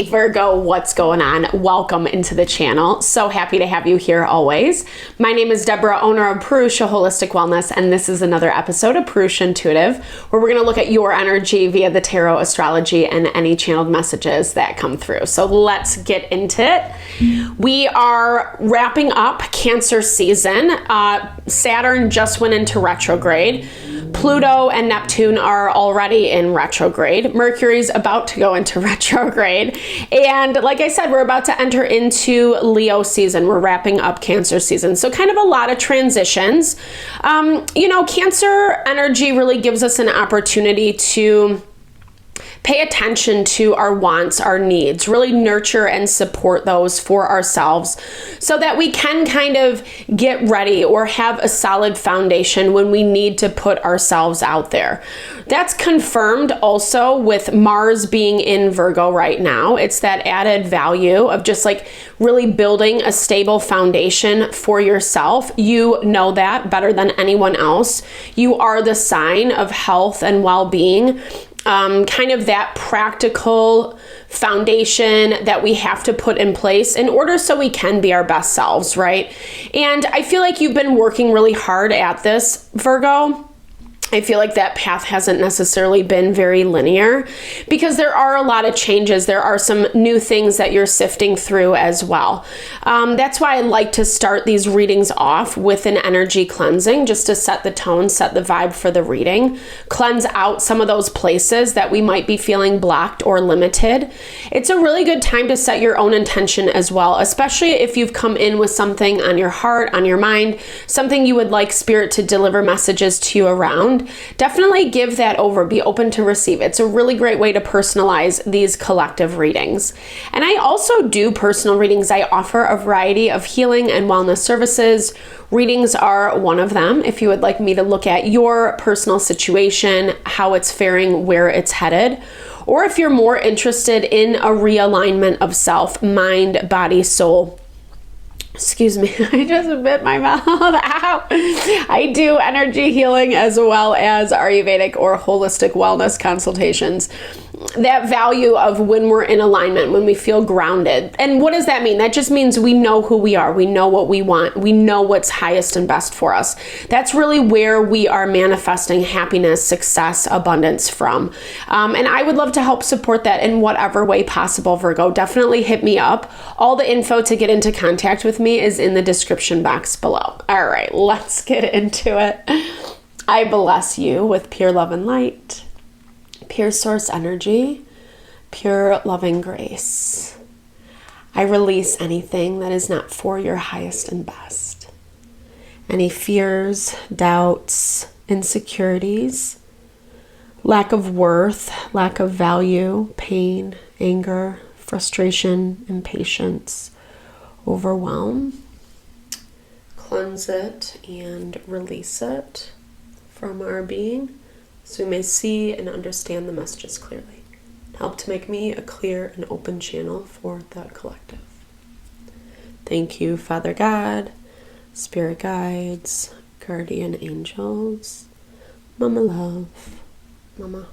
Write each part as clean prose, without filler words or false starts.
Hey Virgo, what's going on? Welcome into the channel. So happy to have you here always. My name is Deborah, owner of Purusha Holistic Wellness, and this is another episode of Purusha Intuitive, where we're going to look at your energy via the tarot, astrology, and any channeled messages that come through. So let's get into it. We are wrapping up Cancer season. Saturn just went into retrograde. Pluto and Neptune are already in retrograde. Mercury's about to go into retrograde. And like I said, we're about to enter into Leo season. We're wrapping up Cancer season. So kind of a lot of transitions. Cancer energy really gives us an opportunity to pay attention to our wants, our needs, really nurture and support those for ourselves so that we can kind of get ready or have a solid foundation when we need to put ourselves out there. That's confirmed also with Mars being in Virgo right now. It's that added value of just like really building a stable foundation for yourself. You know that better than anyone else. You are the sign of health and well-being. Kind of that practical foundation that we have to put in place in order so we can be our best selves, right? And I feel like you've been working really hard at this, Virgo. I feel like that path hasn't necessarily been very linear because there are a lot of changes. There are some new things that you're sifting through as well. That's why I like to start these readings off with an energy cleansing, just to set the tone, set the vibe for the reading, cleanse out some of those places that we might be feeling blocked or limited. It's a really good time to set your own intention as well, especially if you've come in with something on your heart, on your mind, something you would like Spirit to deliver messages to you around. Definitely give that over. Be open to receive. It's a really great way to personalize these collective readings. And I also do personal readings. I offer a variety of healing and wellness services. Readings are one of them. If you would like me to look at your personal situation, how it's faring, where it's headed, or if you're more interested in a realignment of self, mind, body, soul. Excuse me, I just bit my mouth. Ow. I do energy healing as well as Ayurvedic or holistic wellness consultations. That value of when we're in alignment, when we feel grounded. And what does that mean? That just means we know who we are. We know what we want. We know what's highest and best for us. That's really where we are manifesting happiness, success, abundance from. And I would love to help support that in whatever way possible, Virgo. Definitely hit me up. All the info to get into contact with me is in the description box below. All right, let's get into it. I bless you with pure love and light. Pure source energy, pure loving grace. I release anything that is not for your highest and best. Any fears, doubts, insecurities, lack of worth, lack of value, pain, anger, frustration, impatience, overwhelm. Cleanse it and release it from our being, so we may see and understand the messages clearly. Help to make me a clear and open channel for the collective. Thank you, Father God, Spirit guides, guardian angels, Mama Love, Mama.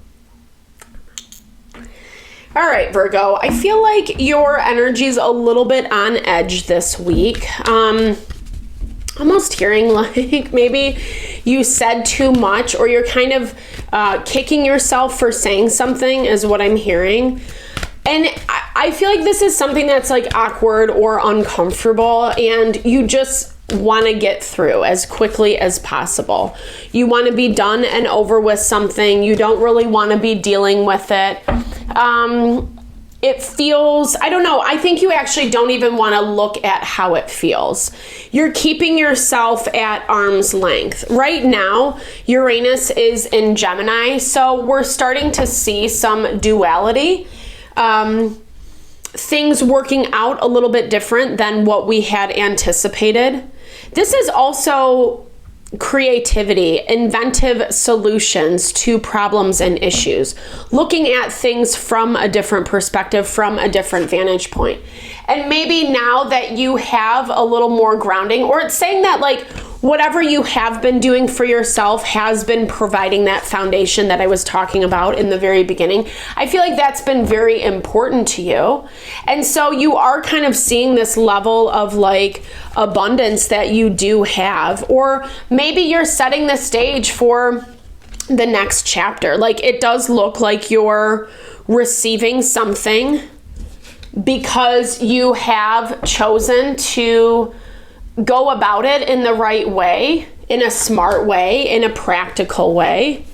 All right, Virgo, I feel like your energy's a little bit on edge this week. Almost hearing like maybe you said too much, or you're kind of kicking yourself for saying something is what I'm hearing. And I feel like this is something that's like awkward or uncomfortable, and you just want to get through as quickly as possible. You want to be done and over with something. You don't really want to be dealing with it. It feels, I don't know, I think you actually don't even want to look at how it feels. You're keeping yourself at arm's length. Right now, Uranus is in Gemini, so we're starting to see some duality. Things working out a little bit different than what we had anticipated. This is also creativity, inventive solutions to problems and issues, looking at things from a different perspective, from a different vantage point. And maybe now that you have a little more grounding, or it's saying that like whatever you have been doing for yourself has been providing that foundation that I was talking about in the very beginning. I feel like that's been very important to you. And so you are kind of seeing this level of like abundance that you do have, or maybe you're setting the stage for the next chapter. Like, it does look like you're receiving something because you have chosen to go about it in the right way, in a smart way, in a practical way.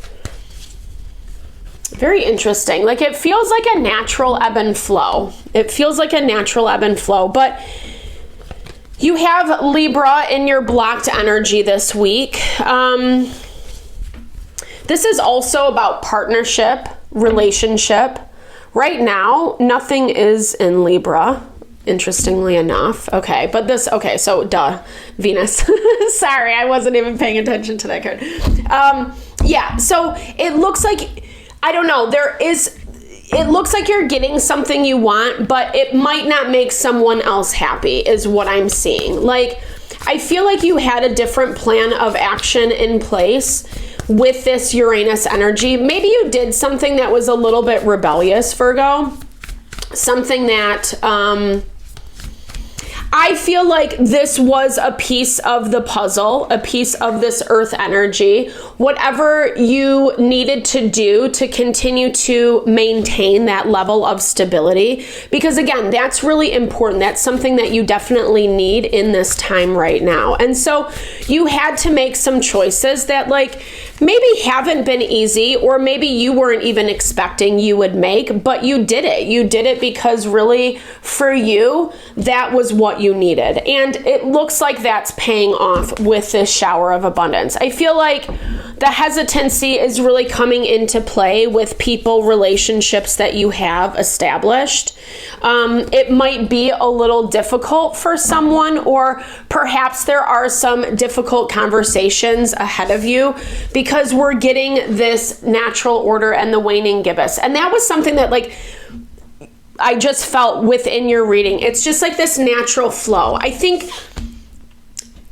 Very interesting. Like, it feels like a natural ebb and flow. It feels like a natural ebb and flow, but you have Libra in your blocked energy this week. This is also about partnership, relationship. Right now, nothing is in Libra, interestingly enough. Okay, but this, okay, so duh, Venus. Sorry, I wasn't even paying attention to that card. Yeah, so it looks like, I don't know, it looks like you're getting something you want, but it might not make someone else happy, is what I'm seeing. Like, I feel like you had a different plan of action in place with this Uranus energy. Maybe you did something that was a little bit rebellious, Virgo. Something that, I feel like this was a piece of the puzzle, a piece of this earth energy. Whatever you needed to do to continue to maintain that level of stability, because again, that's really important. That's something that you definitely need in this time right now. And so you had to make some choices that like maybe haven't been easy, or maybe you weren't even expecting you would make, but you did it. You did it because really for you, that was what you needed. And it looks like that's paying off with this shower of abundance. I feel like the hesitancy is really coming into play with people, relationships that you have established. It might be a little difficult for someone, or perhaps there are some difficult conversations ahead of you, because we're getting this natural order and the waning gibbous. And that was something that like I just felt within your reading. It's just like this natural flow. I think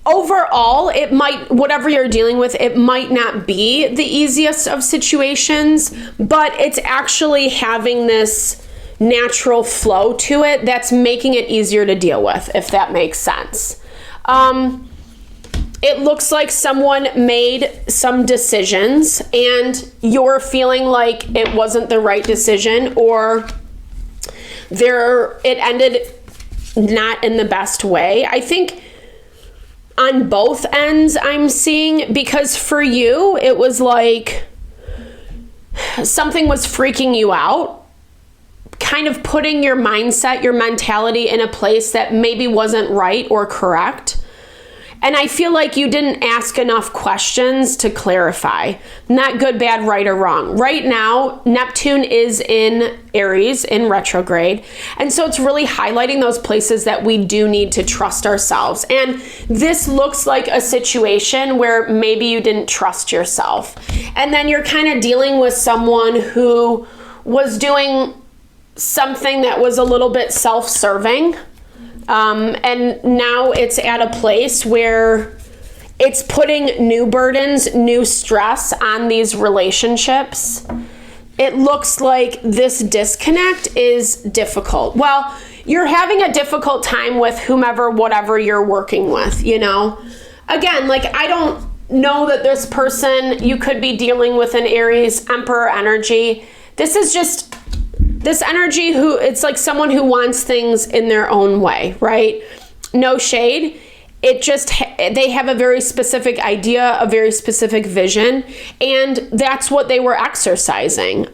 overall, it might, whatever you're dealing with, it might not be the easiest of situations, but it's actually having this natural flow to it that's making it easier to deal with, if that makes sense. It looks like someone made some decisions and you're feeling like it wasn't the right decision, or it ended not in the best way. I think on both ends I'm seeing, because for you, it was like something was freaking you out, kind of putting your mindset, your mentality in a place that maybe wasn't right or correct. And I feel like you didn't ask enough questions to clarify. Not good, bad, right, or wrong. Right now, Neptune is in Aries in retrograde. And so it's really highlighting those places that we do need to trust ourselves. And this looks like a situation where maybe you didn't trust yourself. And then you're kind of dealing with someone who was doing something that was a little bit self-serving. And now it's at a place where it's putting new burdens, new stress on these relationships. It looks like this disconnect is difficult. Well, you're having a difficult time with whomever, whatever you're working with, you know? Again, like, I don't know that this person, you could be dealing with an Aries Emperor energy. This is just this energy who, it's like someone who wants things in their own way, right? No shade. It just, they have a very specific idea, a very specific vision, and that's what they were exercising.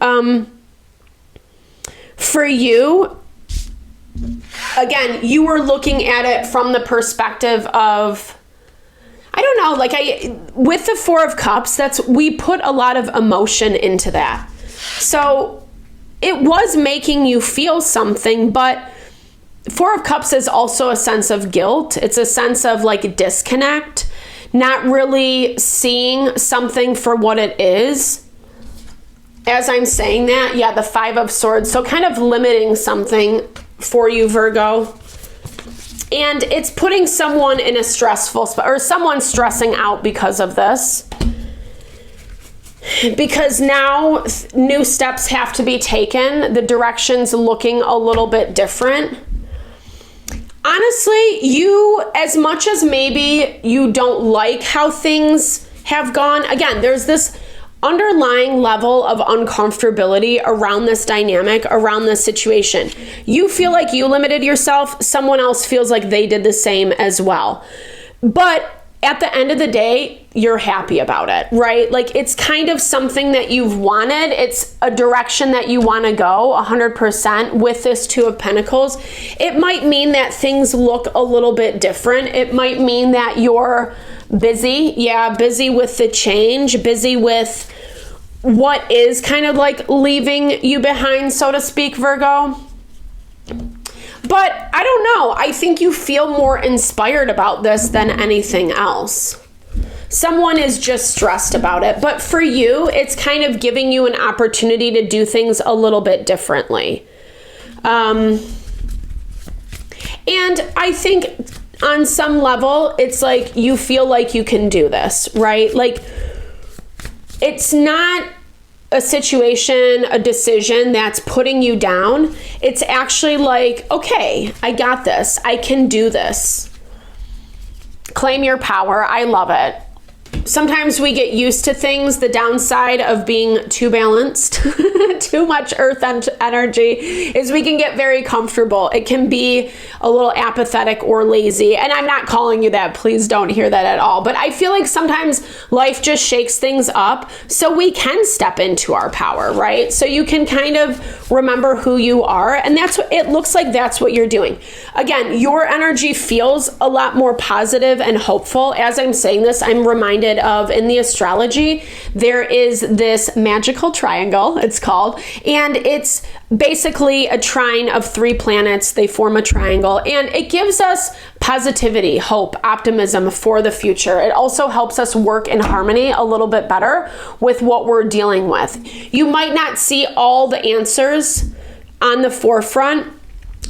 For you, again, you were looking at it from the perspective of, I don't know, like with the Four of Cups, we put a lot of emotion into that. So it was making you feel something, but Four of Cups is also a sense of guilt. It's a sense of like disconnect, not really seeing something for what it is. As I'm saying that, yeah, the Five of Swords. So kind of limiting something for you, Virgo. And it's putting someone in a stressful spot, or someone stressing out because of this. Because now new steps have to be taken. The direction's looking a little bit different. Honestly, you, as much as maybe you don't like how things have gone, again, there's this underlying level of uncomfortability around this dynamic, around this situation. You feel like you limited yourself. Someone else feels like they did the same as well. But at the end of the day, you're happy about it, right? Like, it's kind of something that you've wanted. It's a direction that you want to go 100% with this Two of Pentacles. It might mean that things look a little bit different. It might mean that you're busy. Yeah, busy with the change, busy with what is kind of like leaving you behind, so to speak, Virgo. But I don't know. I think you feel more inspired about this than anything else. Someone is just stressed about it. But for you, it's kind of giving you an opportunity to do things a little bit differently. And I think on some level, it's like you feel like you can do this, right? Like, it's not a situation, a decision that's putting you down. It's actually like, okay, I got this. I can do this. Claim your power. I love it. Sometimes we get used to things. The downside of being too balanced, too much earth energy, is we can get very comfortable. It can be a little apathetic or lazy. And I'm not calling you that. Please don't hear that at all. But I feel like sometimes life just shakes things up so we can step into our power, right? So you can kind of remember who you are. And that's what it looks like. That's what you're doing. Again, your energy feels a lot more positive and hopeful. As I'm saying this, I'm reminded of, in the astrology, there is this magical triangle, it's called, and it's basically a trine of 3 planets. They form a triangle, and it gives us positivity, hope, optimism for the future. It also helps us work in harmony a little bit better with what we're dealing with. You might not see all the answers on the forefront,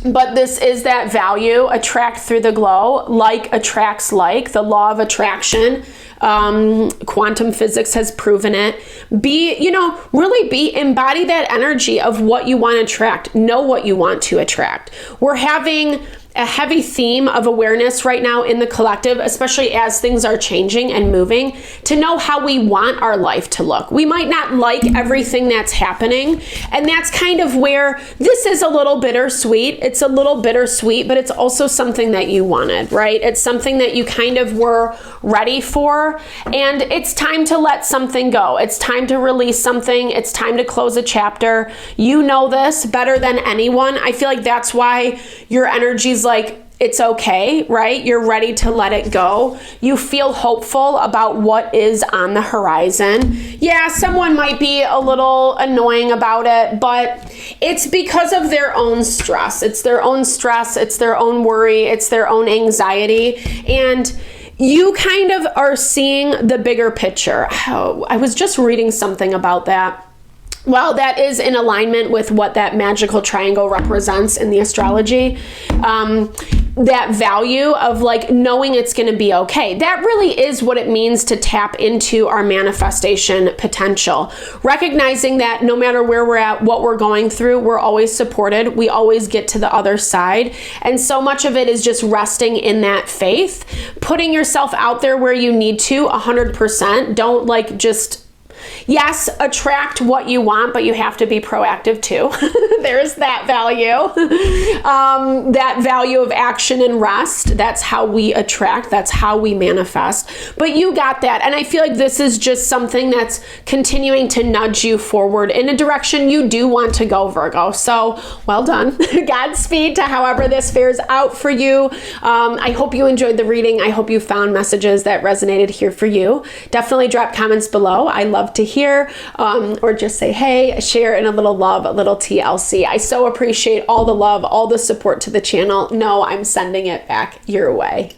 but this is that value, attract through the glow, like attracts like, the law of attraction. Quantum physics has proven it. Embody that energy of what you want to attract. Know what you want to attract. We're having a heavy theme of awareness right now in the collective, especially as things are changing and moving, to know how we want our life to look. We might not like everything that's happening, and that's kind of where this is a little bittersweet. It's a little bittersweet, but it's also something that you wanted, right? It's something that you kind of were ready for, and it's time to let something go. It's time to release something. It's time to close a chapter. You know this better than anyone. I feel like that's why your energy's like, it's okay, right? You're ready to let it go. You feel hopeful about what is on the horizon. Yeah, someone might be a little annoying about it, but it's because of their own stress. It's their own stress. It's their own worry. It's their own anxiety. And you kind of are seeing the bigger picture. Oh, I was just reading something about that. Well, that is in alignment with what that magical triangle represents in the astrology. That value of like knowing it's going to be okay. That really is what it means to tap into our manifestation potential. Recognizing that no matter where we're at, what we're going through, we're always supported. We always get to the other side. And so much of it is just resting in that faith, putting yourself out there where you need to 100%. Don't like just, yes, attract what you want, but you have to be proactive too. There's that value. That value of action and rest. That's how we attract. That's how we manifest. But you got that. And I feel like this is just something that's continuing to nudge you forward in a direction you do want to go, Virgo. So well done. Godspeed to however this fares out for you. I hope you enjoyed the reading. I hope you found messages that resonated here for you. Definitely drop comments below. I love to hear, or just say, hey, share in a little love, a little TLC. I so appreciate all the love, all the support to the channel. No, I'm sending it back your way.